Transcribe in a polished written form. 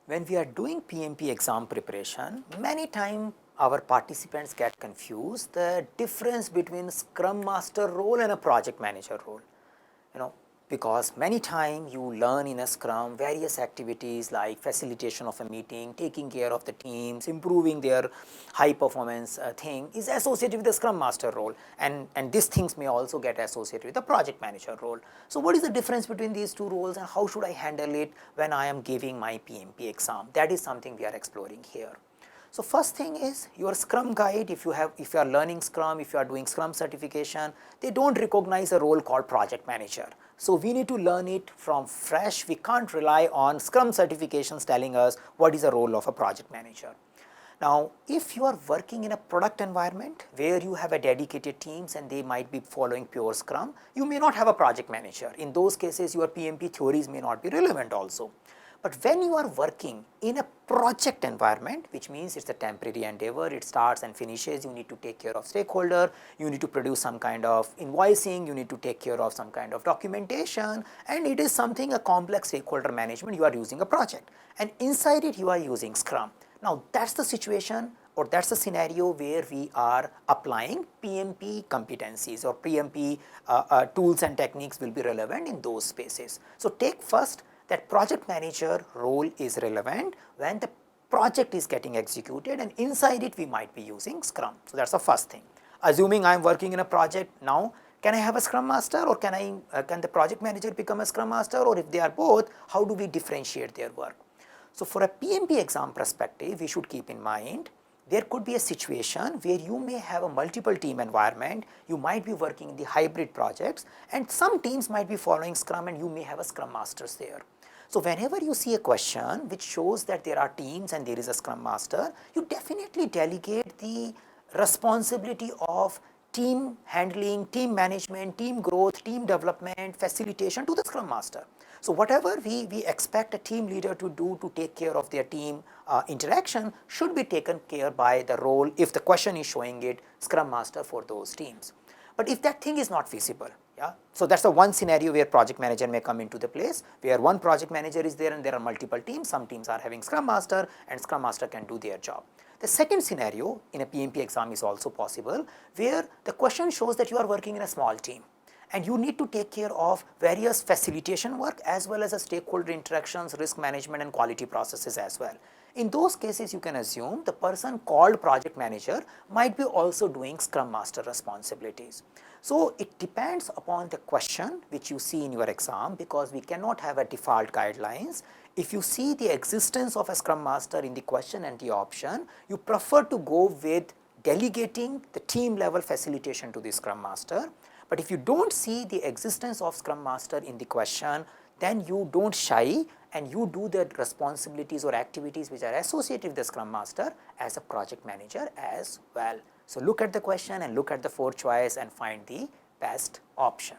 When we are doing PMP exam preparation, many times our participants get confused the difference between Scrum Master role and a project manager role. Because many times you learn in a Scrum various activities like facilitation of a meeting, taking care of the teams, improving their high performance thing is associated with the Scrum Master role, and these things may also get associated with the project manager role. So what is the difference between these two roles and how should I handle it when I am giving my PMP exam? That is something we are exploring here. So first thing is your Scrum guide, if you are learning Scrum, if you are doing Scrum certification, they don't recognize a role called project manager. So we need to learn it from fresh. We can't rely on Scrum certifications telling us what is the role of a project manager. Now, if you are working in a product environment where you have a dedicated teams and they might be following pure Scrum, you may not have a project manager. In those cases, your PMP theories may not be relevant also. But when you are working in a project environment, which means it's a temporary endeavor, it starts and finishes, you need to take care of stakeholder, you need to produce some kind of invoicing, you need to take care of some kind of documentation, and it is something a complex stakeholder management, you are using a project. And inside it, you are using Scrum. Now, that's the situation or that's the scenario where we are applying PMP competencies or PMP tools and techniques will be relevant in those spaces. So, take first that project manager role is relevant when the project is getting executed and inside it we might be using Scrum. So, that is the first thing. Assuming I am working in a project now, can I have a Scrum Master or can the project manager become a Scrum Master, or if they are both, how do we differentiate their work? So, for a PMP exam perspective, we should keep in mind there could be a situation where you may have a multiple team environment, you might be working in the hybrid projects and some teams might be following Scrum and you may have a Scrum Masters there. So, whenever you see a question which shows that there are teams and there is a Scrum Master, you definitely delegate the responsibility of team handling, team management, team growth, team development, facilitation to the Scrum Master. So, whatever we expect a team leader to do to take care of their team interaction should be taken care by the role, if the question is showing it, Scrum Master for those teams. But if that thing is not feasible, so that's the one scenario where project manager may come into the place, where one project manager is there and there are multiple teams, some teams are having Scrum Master and Scrum Master can do their job. The second scenario in a PMP exam is also possible, where the question shows that you are working in a small team and you need to take care of various facilitation work as well as a stakeholder interactions, risk management and quality processes as well. In those cases, you can assume the person called project manager might be also doing Scrum Master responsibilities. So, it depends upon the question which you see in your exam, because we cannot have a default guidelines. If you see the existence of a Scrum Master in the question and the option, you prefer to go with delegating the team level facilitation to the Scrum Master. But if you do not see the existence of Scrum Master in the question, then you do not shy and you do the responsibilities or activities which are associated with the Scrum Master as a project manager as well. So, look at the question and look at the 4 choice and find the best option.